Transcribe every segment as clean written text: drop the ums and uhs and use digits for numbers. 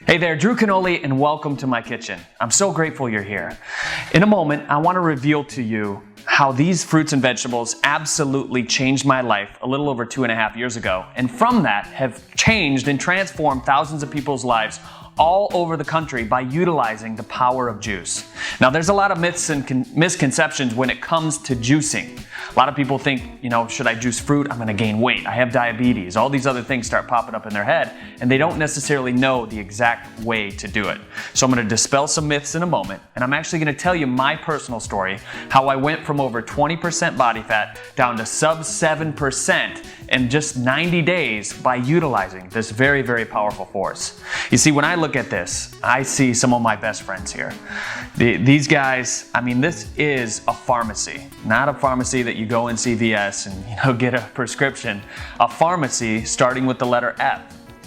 Hey there, Drew Canole, and welcome to my kitchen. I'm so grateful you're here. In a moment, I want to reveal to you how these fruits and vegetables absolutely changed my life a little over 2.5 years ago, and from that have changed and transformed thousands of people's lives all over the country by utilizing the power of juice. Now, there's a lot of myths and misconceptions when it comes to juicing. A lot of people think, should I juice fruit? I'm gonna gain weight. I have diabetes. All these other things start popping up in their head, and they don't necessarily know the exact way to do it. So I'm gonna dispel some myths in a moment, and I'm actually gonna tell you my personal story, how I went from over 20% body fat down to sub 7% in just 90 days by utilizing this very, very powerful force. You see, when I look at this, I see some of my best friends here. These guys, this is a pharmacy, not a pharmacy that you go in CVS and get a prescription. A pharmacy starting with the letter F.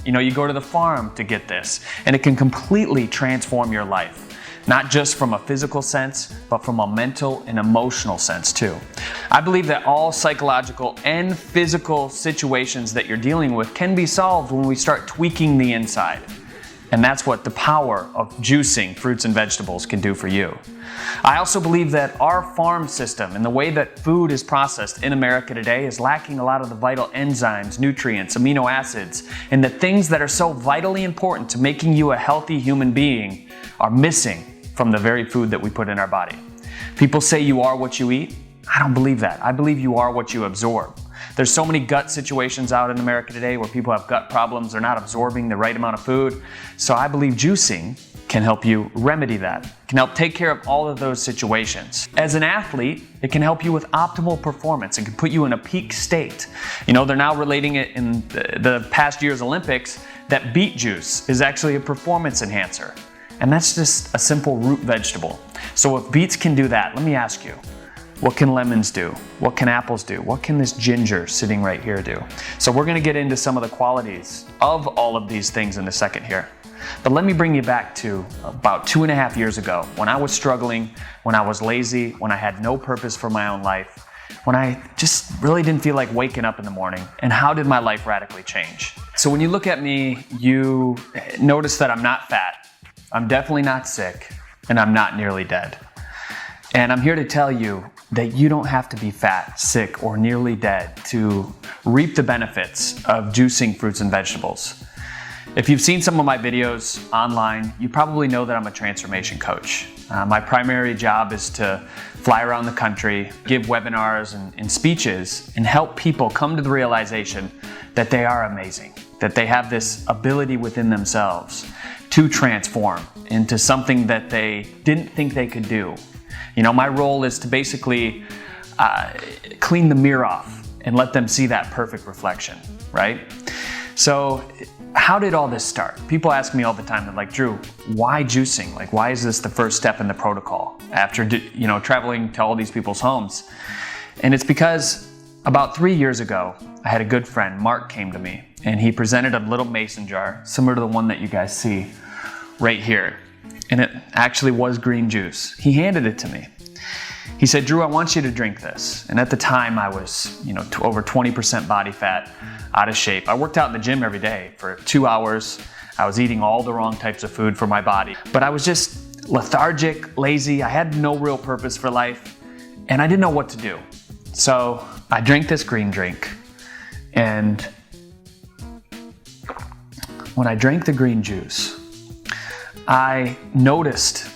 You go to the farm to get this, and it can completely transform your life. Not just from a physical sense, but from a mental and emotional sense too. I believe that all psychological and physical situations that you're dealing with can be solved when we start tweaking the inside. And that's what the power of juicing fruits and vegetables can do for you. I also believe that our farm system and the way that food is processed in America today is lacking a lot of the vital enzymes, nutrients, amino acids, and the things that are so vitally important to making you a healthy human being are missing from the very food that we put in our body. People say you are what you eat. I don't believe that. I believe you are what you absorb. There's so many gut situations out in America today where people have gut problems, they're not absorbing the right amount of food. So I believe juicing can help you remedy that, can help take care of all of those situations. As an athlete, it can help you with optimal performance. It can put you in a peak state. They're now relating it in the past year's Olympics that beet juice is actually a performance enhancer. And that's just a simple root vegetable. So if beets can do that, let me ask you, what can lemons do? What can apples do? What can this ginger sitting right here do? So we're gonna get into some of the qualities of all of these things in a second here. But let me bring you back to about 2.5 years ago when I was struggling, when I was lazy, when I had no purpose for my own life, when I just really didn't feel like waking up in the morning. And how did my life radically change? So when you look at me, you notice that I'm not fat. I'm definitely not sick, and I'm not nearly dead. And I'm here to tell you that you don't have to be fat, sick, or nearly dead to reap the benefits of juicing fruits and vegetables. If you've seen some of my videos online, you probably know that I'm a transformation coach. My primary job is to fly around the country, give webinars and speeches, and help people come to the realization that they are amazing, that they have this ability within themselves to transform into something that they didn't think they could do. My role is to basically clean the mirror off and let them see that perfect reflection, right? So how did all this start? People ask me all the time, they're like, Drew, why juicing? Like, why is this the first step in the protocol after, traveling to all these people's homes? And it's because about 3 years ago, I had a good friend, Mark, came to me, and he presented a little mason jar, similar to the one that you guys see right here. And it actually was green juice. He handed it to me. He said, Drew, I want you to drink this. And at the time I was, over 20% body fat, out of shape. I worked out in the gym every day for 2 hours. I was eating all the wrong types of food for my body. But I was just lethargic, lazy. I had no real purpose for life, and I didn't know what to do. So I drank this green drink, and when I drank the green juice, I noticed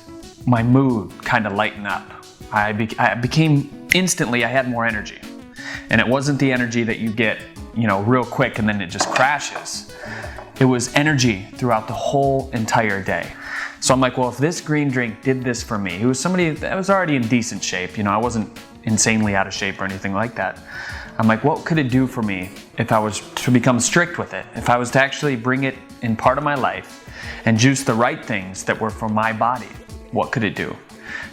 my mood kind of lighten up. I became instantly, I had more energy. And it wasn't the energy that you get, real quick and then it just crashes. It was energy throughout the whole entire day. So I'm like, well, if this green drink did this for me, he was somebody that was already in decent shape. I wasn't insanely out of shape or anything like that. I'm like, what could it do for me if I was to become strict with it? If I was to actually bring it in part of my life and juice the right things that were for my body, what could it do?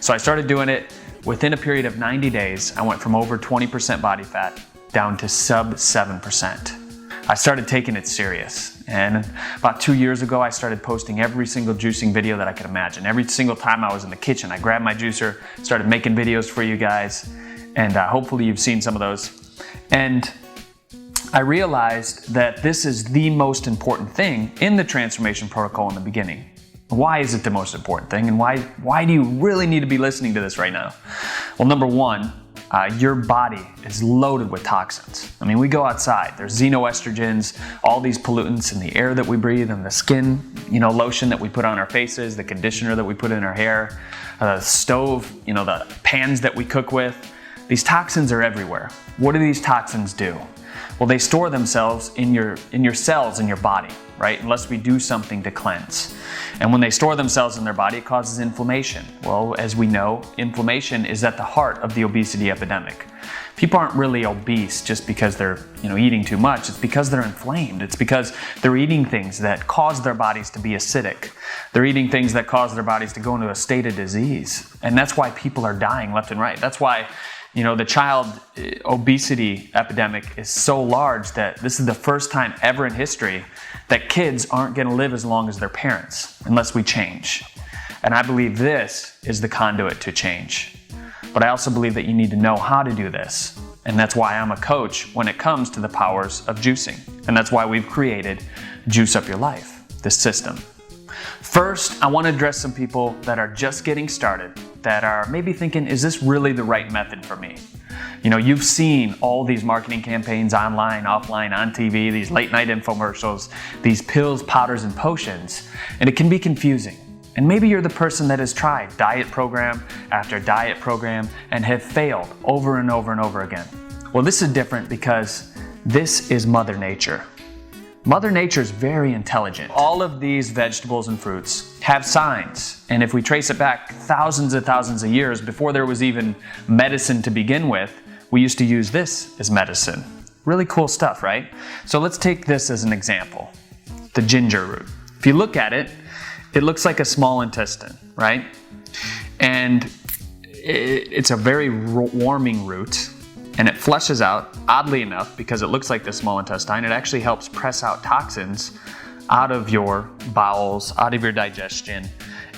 So I started doing it. Within a period of 90 days, I went from over 20% body fat down to sub 7%. I started taking it serious. And about 2 years ago, I started posting every single juicing video that I could imagine. Every single time I was in the kitchen, I grabbed my juicer, started making videos for you guys, and hopefully you've seen some of those. And I realized that this is the most important thing in the transformation protocol in the beginning. Why is it the most important thing, and why do you really need to be listening to this right now? Well, number one, your body is loaded with toxins. I mean, we go outside, there's xenoestrogens, all these pollutants in the air that we breathe, and the skin, lotion that we put on our faces, the conditioner that we put in our hair, the stove, the pans that we cook with. These toxins are everywhere. What do these toxins do? Well, they store themselves in your cells in your body, right? Unless we do something to cleanse. And when they store themselves in their body, it causes inflammation. Well, as we know, inflammation is at the heart of the obesity epidemic. People aren't really obese just because they're, eating too much. It's because they're inflamed. It's because they're eating things that cause their bodies to be acidic. They're eating things that cause their bodies to go into a state of disease. And that's why people are dying left and right. That's why the child obesity epidemic is so large that this is the first time ever in history that kids aren't going to live as long as their parents unless we change. And I believe this is the conduit to change. But I also believe that you need to know how to do this. And that's why I'm a coach when it comes to the powers of juicing. And that's why we've created Juice Up Your Life, this system. First, I want to address some people that are just getting started, that are maybe thinking, is this really the right method for me? You've seen all these marketing campaigns online, offline, on TV, these late night infomercials, these pills, powders, and potions, and it can be confusing. And maybe you're the person that has tried diet program after diet program and have failed over and over and over again. Well, this is different because this is Mother Nature. Mother Nature is very intelligent. All of these vegetables and fruits have signs. And if we trace it back thousands and thousands of years before there was even medicine to begin with, we used to use this as medicine. Really cool stuff, right? So let's take this as an example. The ginger root. If you look at it, it looks like a small intestine, right? And it's a very warming root. And it flushes out, oddly enough, because it looks like the small intestine, it actually helps press out toxins out of your bowels, out of your digestion,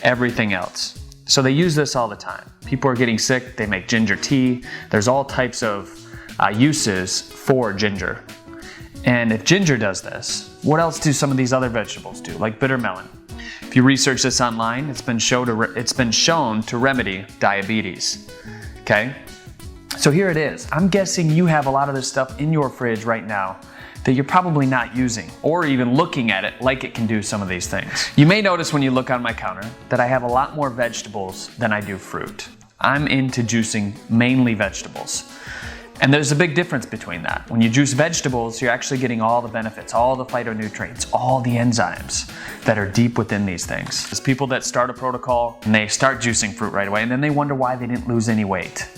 everything else. So they use this all the time. People are getting sick, they make ginger tea. There's all types of uses for ginger. And if ginger does this, what else do some of these other vegetables do, like bitter melon? If you research this online, it's been shown to remedy diabetes, okay? So here it is. I'm guessing you have a lot of this stuff in your fridge right now that you're probably not using or even looking at it like it can do some of these things. You may notice when you look on my counter that I have a lot more vegetables than I do fruit. I'm into juicing mainly vegetables. And there's a big difference between that. When you juice vegetables, you're actually getting all the benefits, all the phytonutrients, all the enzymes that are deep within these things. There's people that start a protocol and they start juicing fruit right away and then they wonder why they didn't lose any weight.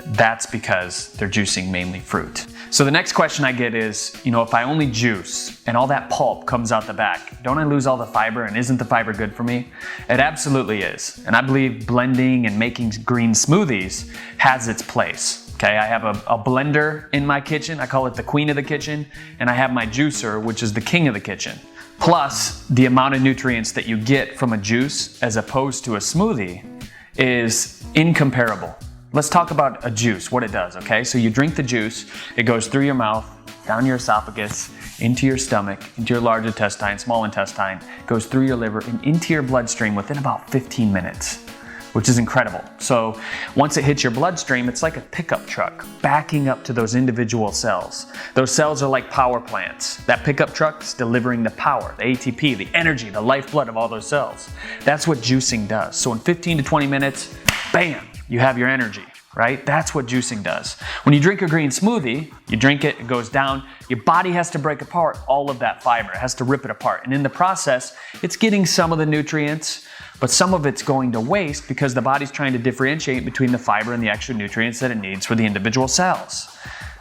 That's because they're juicing mainly fruit. So the next question I get is, if I only juice and all that pulp comes out the back, don't I lose all the fiber, and isn't the fiber good for me? It absolutely is. And I believe blending and making green smoothies has its place. Okay, I have a blender in my kitchen. I call it the queen of the kitchen. And I have my juicer, which is the king of the kitchen. Plus, the amount of nutrients that you get from a juice as opposed to a smoothie is incomparable. Let's talk about a juice, what it does, okay? So you drink the juice, it goes through your mouth, down your esophagus, into your stomach, into your large intestine, small intestine, goes through your liver and into your bloodstream within about 15 minutes, which is incredible. So once it hits your bloodstream, it's like a pickup truck backing up to those individual cells. Those cells are like power plants. That pickup truck's delivering the power, the ATP, the energy, the lifeblood of all those cells. That's what juicing does. So in 15 to 20 minutes, bam, you have your energy, right? That's what juicing does. When you drink a green smoothie, you drink it, it goes down, your body has to break apart all of that fiber. It has to rip it apart. And in the process, it's getting some of the nutrients, but some of it's going to waste because the body's trying to differentiate between the fiber and the extra nutrients that it needs for the individual cells.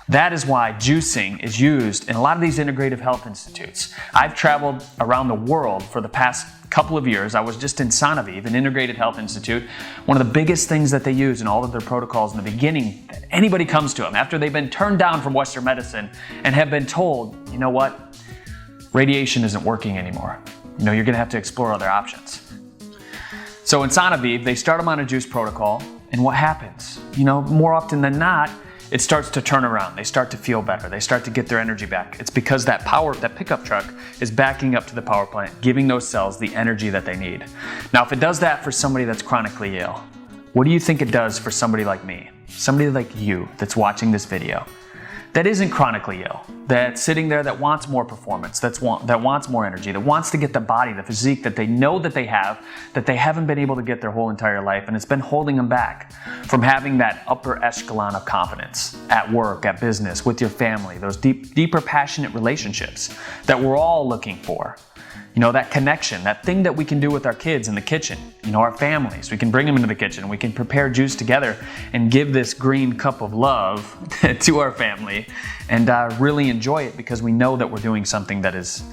That is why juicing is used in a lot of these integrative health institutes. I've traveled around the world for the past couple of years. I was just in Sanoviv, an integrated health institute. One of the biggest things that they use in all of their protocols in the beginning, that anybody comes to them after they've been turned down from Western medicine and have been told, you know what, radiation isn't working anymore. You're going to have to explore other options. So in Sanoviv, they start them on a juice protocol, and what happens? More often than not, it starts to turn around. They start to feel better. They start to get their energy back. It's because that pickup truck is backing up to the power plant, giving those cells the energy that they need. Now, if it does that for somebody that's chronically ill, what do you think it does for somebody like me? Somebody like you that's watching this video, that isn't chronically ill, that's sitting there, that wants more performance, that wants more energy, that wants to get the body, the physique that they know that they have, that they haven't been able to get their whole entire life, and it's been holding them back from having that upper echelon of confidence at work, at business, with your family, those deeper passionate relationships that we're all looking for. You know, that connection, that thing that we can do with our kids in the kitchen, you know, our families. We can bring them into the kitchen, we can prepare juice together and give this green cup of love to our family and really enjoy it because we know that we're doing something that is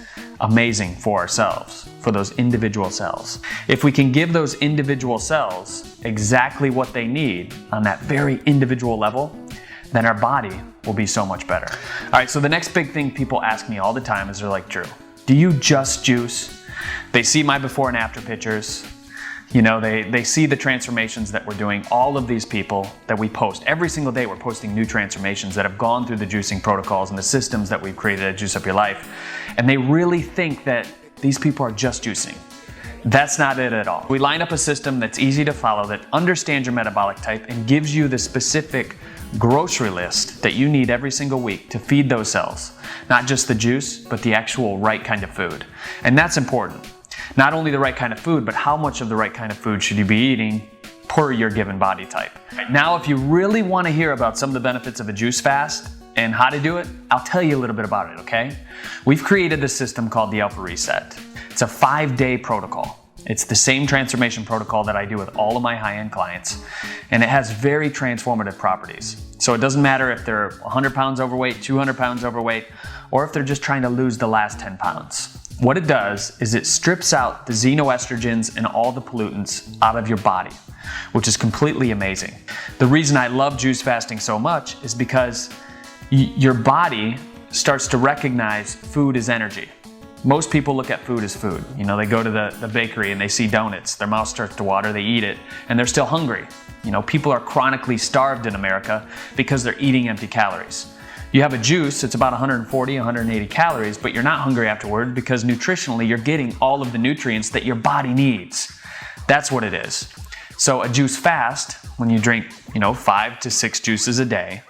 amazing for ourselves, for those individual cells. If we can give those individual cells exactly what they need on that very individual level, then our body will be so much better. All right, so the next big thing people ask me all the time is they're like, Drew, do you just juice? They see my before and after pictures. You know, they see the transformations that we're doing. All of these people that we post, every single day we're posting new transformations that have gone through the juicing protocols and the systems that we've created at Juice Up Your Life. And they really think that these people are just juicing. That's not it at all. We line up a system that's easy to follow, that understands your metabolic type and gives you the specific grocery list that you need every single week to feed those cells. Not just the juice, but the actual right kind of food. And that's important. Not only the right kind of food, but how much of the right kind of food should you be eating per your given body type. Now, if you really want to hear about some of the benefits of a juice fast and how to do it, I'll tell you a little bit about it, okay? We've created this system called the Alpha Reset. It's a 5-day protocol. It's the same transformation protocol that I do with all of my high-end clients, and it has very transformative properties. So it doesn't matter if they're 100 pounds overweight, 200 pounds overweight, or if they're just trying to lose the last 10 pounds. What it does is it strips out the xenoestrogens and all the pollutants out of your body, which is completely amazing. The reason I love juice fasting so much is because your body starts to recognize food as energy. Most people look at food as food. You know, they go to the bakery and they see donuts, their mouth starts to water, they eat it, and they're still hungry. You know, people are chronically starved in America because they're eating empty calories. You have a juice, it's about 140, 180 calories, but you're not hungry afterward because nutritionally you're getting all of the nutrients that your body needs. That's what it is. So a juice fast, when you drink, 5 to 6 juices a day,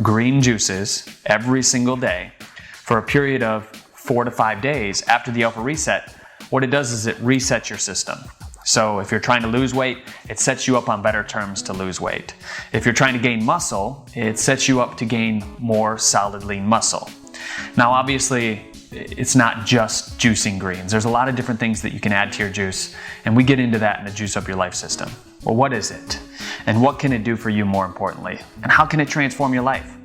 green juices every single day for a period of 4 to 5 days after the Alpha Reset, what it does is it resets your system. So if you're trying to lose weight, it sets you up on better terms to lose weight. If you're trying to gain muscle, it sets you up to gain more solid lean muscle. Now obviously, it's not just juicing greens. There's a lot of different things that you can add to your juice, and we get into that in the Juice Up Your Life system. Well, what is it? And what can it do for you more importantly? And how can it transform your life?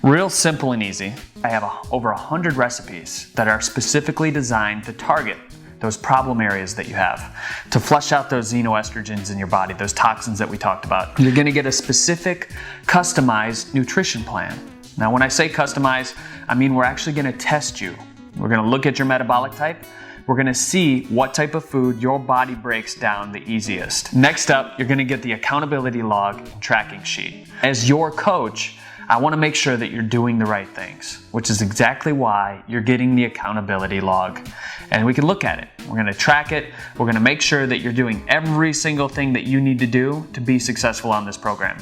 Real simple and easy. I have over 100 recipes that are specifically designed to target those problem areas that you have, to flush out those xenoestrogens in your body, those toxins that we talked about. You're gonna get a specific, customized nutrition plan. Now, when I say customized, I mean we're actually gonna test you. We're gonna look at your metabolic type. We're gonna see what type of food your body breaks down the easiest. Next up, you're gonna get the accountability log and tracking sheet. As your coach, I want to make sure that you're doing the right things, which is exactly why you're getting the accountability log. And we can look at it. We're going to track it. We're going to make sure that you're doing every single thing that you need to do to be successful on this program.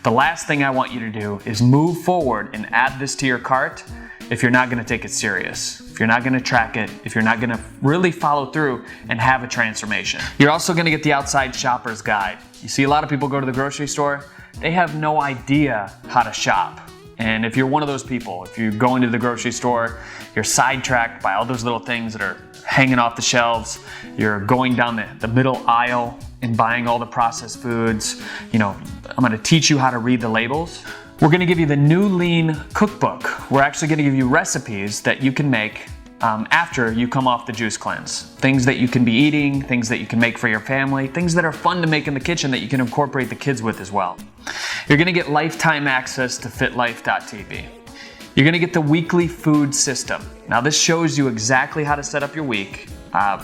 The last thing I want you to do is move forward and add this to your cart if you're not going to take it serious, if you're not going to track it, if you're not going to really follow through and have a transformation. You're also going to get the outside shopper's guide. You see a lot of people go to the grocery store, they have no idea how to shop. And if you're one of those people, if you go into the grocery store, you're sidetracked by all those little things that are hanging off the shelves, you're going down the middle aisle and buying all the processed foods, I'm gonna teach you how to read the labels. We're gonna give you the new lean cookbook. We're actually gonna give you recipes that you can make after you come off the juice cleanse. Things that you can be eating, things that you can make for your family, things that are fun to make in the kitchen that you can incorporate the kids with as well. You're gonna get lifetime access to FitLife.tv. You're gonna get the weekly food system. Now this shows you exactly how to set up your week.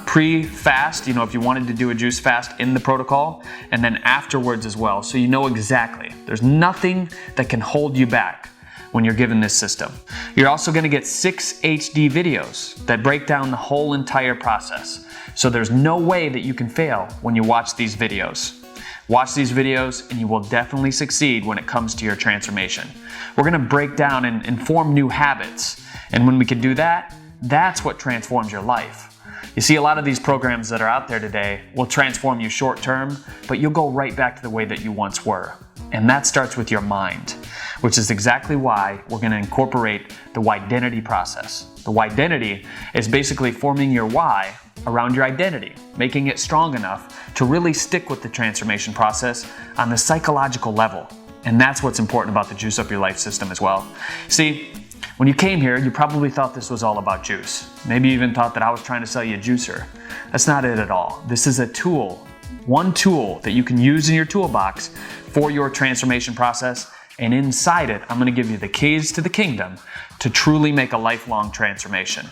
Pre-fast, if you wanted to do a juice fast in the protocol, and then afterwards as well, so you know exactly. There's nothing that can hold you back when you're given this system. You're also gonna get 6 HD videos that break down the whole entire process. So there's no way that you can fail when you watch these videos. Watch these videos and you will definitely succeed when it comes to your transformation. We're gonna break down and form new habits. And when we can do that, that's what transforms your life. You see, a lot of these programs that are out there today will transform you short term, but you'll go right back to the way that you once were. And that starts with your mind, which is exactly why we're gonna incorporate the identity process. The identity is basically forming your why around your identity, making it strong enough to really stick with the transformation process on the psychological level. And that's what's important about the Juice Up Your Life system as well. See, when you came here, you probably thought this was all about juice. Maybe you even thought that I was trying to sell you a juicer. That's not it at all. This is a tool, one tool that you can use in your toolbox for your transformation process. And inside it, I'm gonna give you the keys to the kingdom to truly make a lifelong transformation.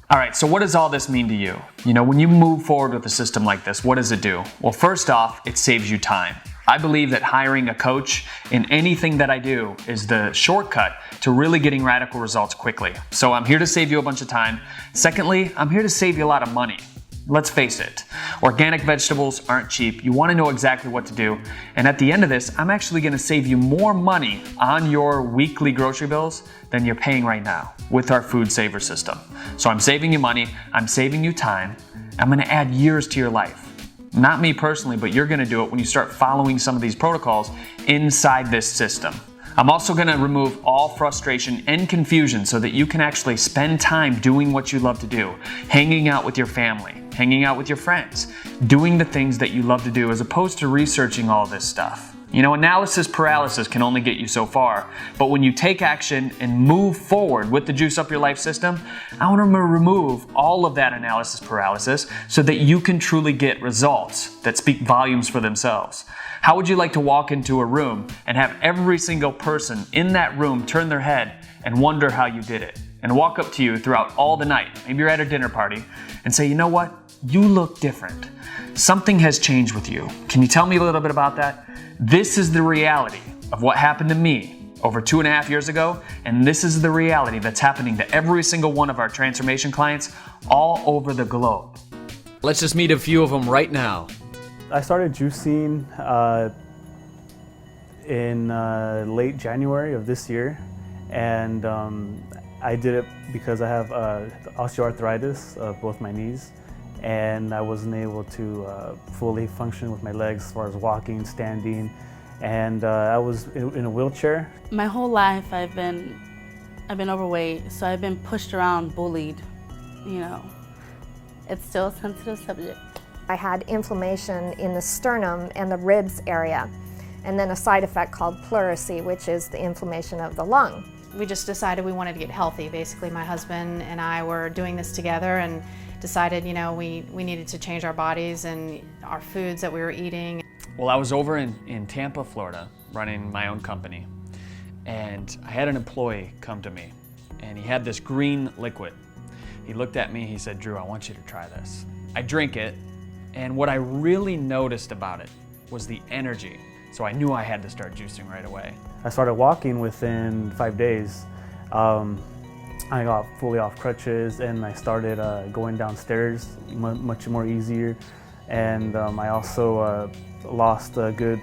All right, so what does all this mean to you? When you move forward with a system like this, what does it do? Well, first off, it saves you time. I believe that hiring a coach in anything that I do is the shortcut to really getting radical results quickly. So I'm here to save you a bunch of time. Secondly, I'm here to save you a lot of money. Let's face it, organic vegetables aren't cheap. You want to know exactly what to do. And at the end of this, I'm actually going to save you more money on your weekly grocery bills than you're paying right now with our food saver system. So I'm saving you money, I'm saving you time, I'm going to add years to your life. Not me personally, but you're going to do it when you start following some of these protocols inside this system. I'm also going to remove all frustration and confusion so that you can actually spend time doing what you love to do, hanging out with your family, hanging out with your friends, doing the things that you love to do as opposed to researching all this stuff. Analysis paralysis can only get you so far, but when you take action and move forward with the Juice Up Your Life system, I want to remove all of that analysis paralysis so that you can truly get results that speak volumes for themselves. How would you like to walk into a room and have every single person in that room turn their head and wonder how you did it, and walk up to you throughout all the night, maybe you're at a dinner party, and say, you know what, you look different. Something has changed with you. Can you tell me a little bit about that? This is the reality of what happened to me over 2.5 years ago, and this is the reality that's happening to every single one of our transformation clients all over the globe. Let's just meet a few of them right now. I started juicing in late January of this year, and I did it because I have osteoarthritis of both my knees, and I wasn't able to fully function with my legs as far as walking, standing, and I was in a wheelchair. My whole life I've been overweight, so I've been pushed around, bullied, It's still a sensitive subject. I had inflammation in the sternum and the ribs area, and then a side effect called pleurisy, which is the inflammation of the lung. We just decided we wanted to get healthy. Basically, my husband and I were doing this together and decided, we needed to change our bodies and our foods that we were eating. Well, I was over in Tampa, Florida, running my own company, and I had an employee come to me, and he had this green liquid. He looked at me, he said, "Drew, I want you to try this." I drink it, and what I really noticed about it was the energy. So I knew I had to start juicing right away. I started walking within 5 days. I got fully off crutches, and I started going downstairs much more easier. And I also lost a good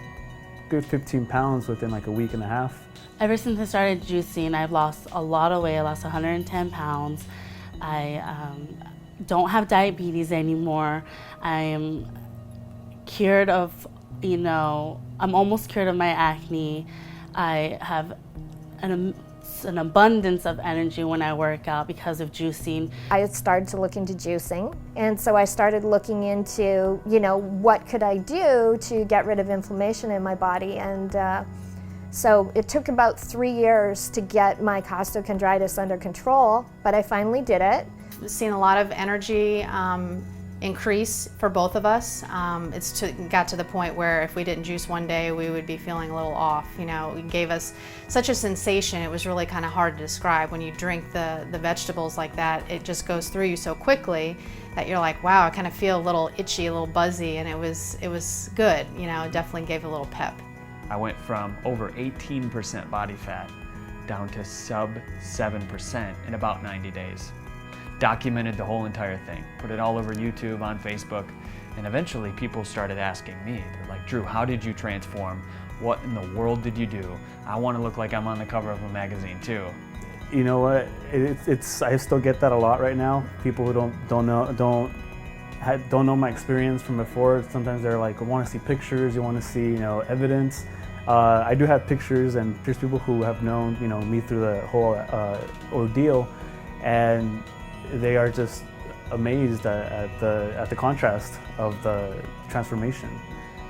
15 pounds within like a week and a half. Ever since I started juicing, I've lost a lot of weight. I lost 110 pounds. I don't have diabetes anymore. I am cured of, I'm almost cured of my acne. I have an abundance of energy when I work out because of juicing. I started to look into juicing, and so I started looking into, what could I do to get rid of inflammation in my body, and so it took about 3 years to get my costochondritis under control, but I finally did it. Seeing a lot of energy increase for both of us. Got to the point where if we didn't juice one day, we would be feeling a little off. You know, it gave us such a sensation. It was really kind of hard to describe. When you drink the vegetables like that, it just goes through you so quickly that you're like, wow, I kind of feel a little itchy, a little buzzy, and it was good. You know, it definitely gave a little pep. I went from over 18% body fat down to sub 7% in about 90 days. Documented the whole entire thing, put it all over YouTube, on Facebook, and eventually people started asking me. They're like, Drew, how did you transform? What in the world did you do? I want to look like I'm on the cover of a magazine too. You know what? I still get that a lot right now. People who don't know my experience from before. Sometimes they're like, I want to see pictures. You want to see, evidence. I do have pictures, and there's people who have known, me through the whole ordeal, and they are just amazed at the contrast of the transformation.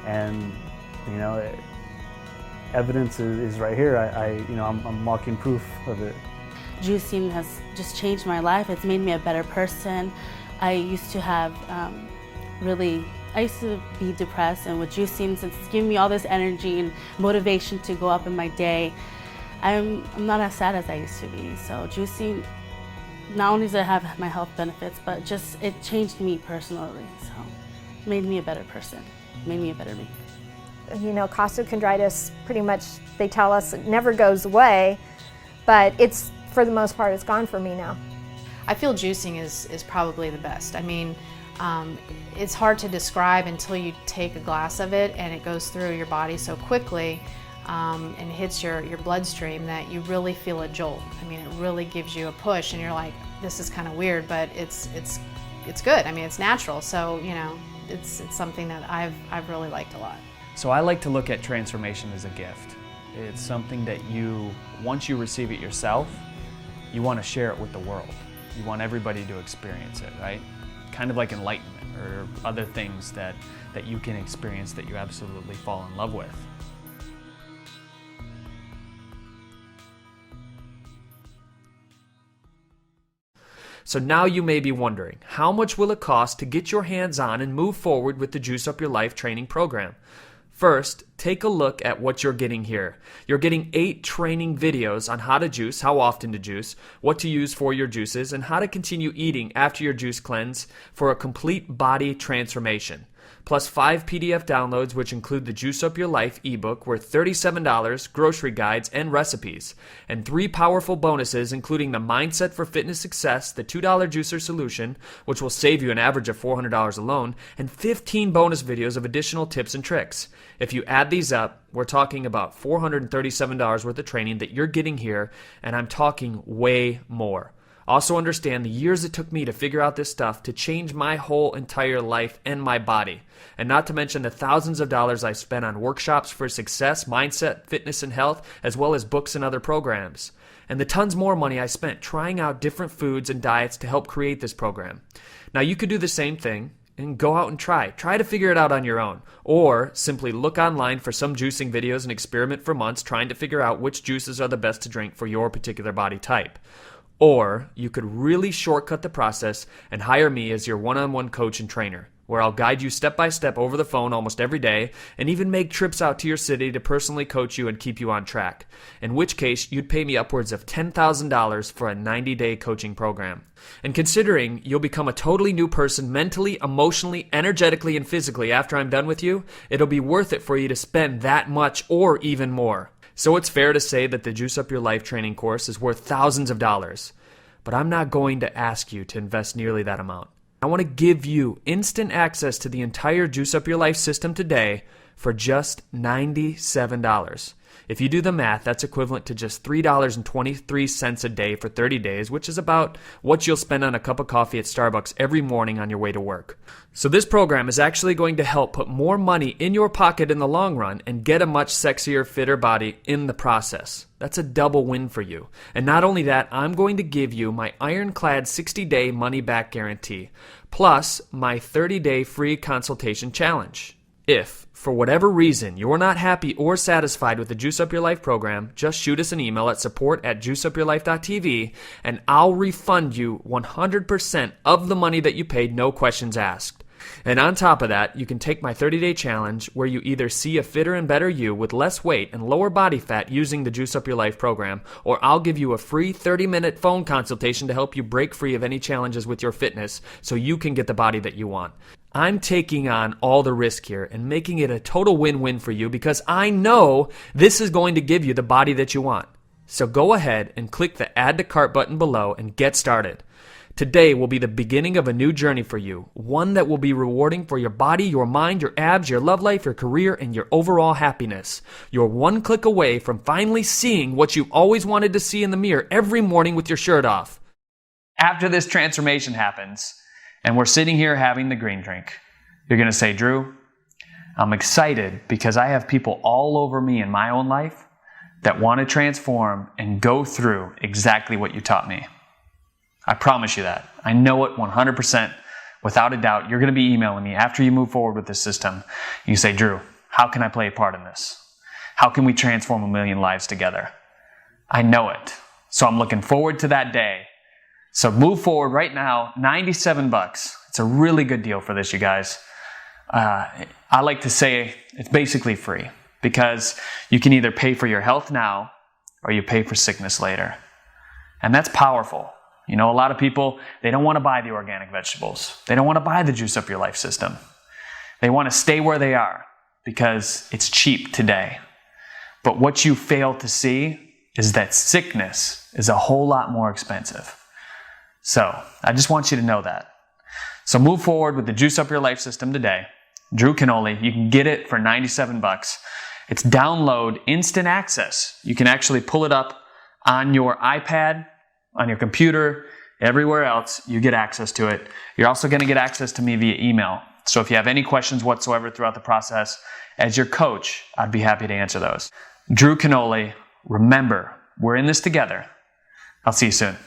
And evidence is right here. I'm walking proof of it. Juicing has just changed my life. It's made me a better person. I used to have I used to be depressed, and with juicing, since it's giving me all this energy and motivation to go up in my day, I'm not as sad as I used to be. So juicing, not only does it have my health benefits, but just it changed me personally. So it made me a better person, made me a better me. Costochondritis, pretty much they tell us it never goes away, but it's, for the most part, it's gone for me now. I feel juicing is probably the best. I mean, it's hard to describe until you take a glass of it and it goes through your body so quickly and hits your bloodstream that you really feel a jolt. I mean, it really gives you a push, and you're like, this is kind of weird, but it's good. I mean, it's natural, so it's something that I've really liked a lot. So I like to look at transformation as a gift. It's something that once you receive it yourself, you want to share it with the world. You want everybody to experience it, right? Kind of like enlightenment or other things that you can experience that you absolutely fall in love with. So now you may be wondering, how much will it cost to get your hands on and move forward with the Juice Up Your Life training program? First, take a look at what you're getting here. You're getting 8 training videos on how to juice, how often to juice, what to use for your juices, and how to continue eating after your juice cleanse for a complete body transformation. Plus 5 PDF downloads, which include the Juice Up Your Life ebook worth $37, grocery guides, and recipes. And 3 powerful bonuses, including the Mindset for Fitness Success, the $2 juicer solution, which will save you an average of $400 alone, and 15 bonus videos of additional tips and tricks. If you add these up, we're talking about $437 worth of training that you're getting here, and I'm talking way more. Also understand the years it took me to figure out this stuff to change my whole entire life and my body. And not to mention the thousands of dollars I spent on workshops for success, mindset, fitness, and health, as well as books and other programs. And the tons more money I spent trying out different foods and diets to help create this program. Now you could do the same thing and go out and try to figure it out on your own. Or simply look online for some juicing videos and experiment for months trying to figure out which juices are the best to drink for your particular body type. Or you could really shortcut the process and hire me as your one-on-one coach and trainer, where I'll guide you step by step over the phone almost every day and even make trips out to your city to personally coach you and keep you on track, in which case you'd pay me upwards of $10,000 for a 90-day coaching program. And considering you'll become a totally new person mentally, emotionally, energetically, and physically after I'm done with you, it'll be worth it for you to spend that much or even more. So it's fair to say that the Juice Up Your Life training course is worth thousands of dollars. But I'm not going to ask you to invest nearly that amount. I want to give you instant access to the entire Juice Up Your Life system today for just $97. If you do the math, that's equivalent to just $3.23 a day for 30 days, which is about what you'll spend on a cup of coffee at Starbucks every morning on your way to work. So this program is actually going to help put more money in your pocket in the long run and get a much sexier, fitter body in the process. That's a double win for you. And not only that, I'm going to give you my ironclad 60-day money-back guarantee, plus my 30-day free consultation challenge. If, for whatever reason, you're not happy or satisfied with the Juice Up Your Life program, just shoot us an email at support@juiceupyourlife.tv and I'll refund you 100% of the money that you paid, no questions asked. And on top of that, you can take my 30-day challenge where you either see a fitter and better you with less weight and lower body fat using the Juice Up Your Life program, or I'll give you a free 30-minute phone consultation to help you break free of any challenges with your fitness so you can get the body that you want. I'm taking on all the risk here and making it a total win-win for you because I know this is going to give you the body that you want. So go ahead and click the Add to Cart button below and get started. Today will be the beginning of a new journey for you, one that will be rewarding for your body, your mind, your abs, your love life, your career, and your overall happiness. You're one click away from finally seeing what you've always wanted to see in the mirror every morning with your shirt off. After this transformation happens, and we're sitting here having the green drink, you're going to say, Drew, I'm excited because I have people all over me in my own life that want to transform and go through exactly what you taught me. I promise you that. I know it 100%, without a doubt. You're going to be emailing me after you move forward with this system. You say, Drew, how can I play a part in this? How can we transform 1 million lives together? I know it. So I'm looking forward to that day. So move forward right now, $97. It's a really good deal for this, you guys. I like to say it's basically free because you can either pay for your health now or you pay for sickness later. And that's powerful. You know, a lot of people, they don't want to buy the organic vegetables. They don't want to buy the Juice Up Your Life system. They want to stay where they are because it's cheap today. But what you fail to see is that sickness is a whole lot more expensive. So I just want you to know that. So move forward with the Juice Up Your Life system today. Drew Canole, you can get it for $97. It's download instant access. You can actually pull it up on your iPad, on your computer, everywhere else, you get access to it. You're also going to get access to me via email. So if you have any questions whatsoever throughout the process, as your coach, I'd be happy to answer those. Drew Canole, remember, we're in this together. I'll see you soon.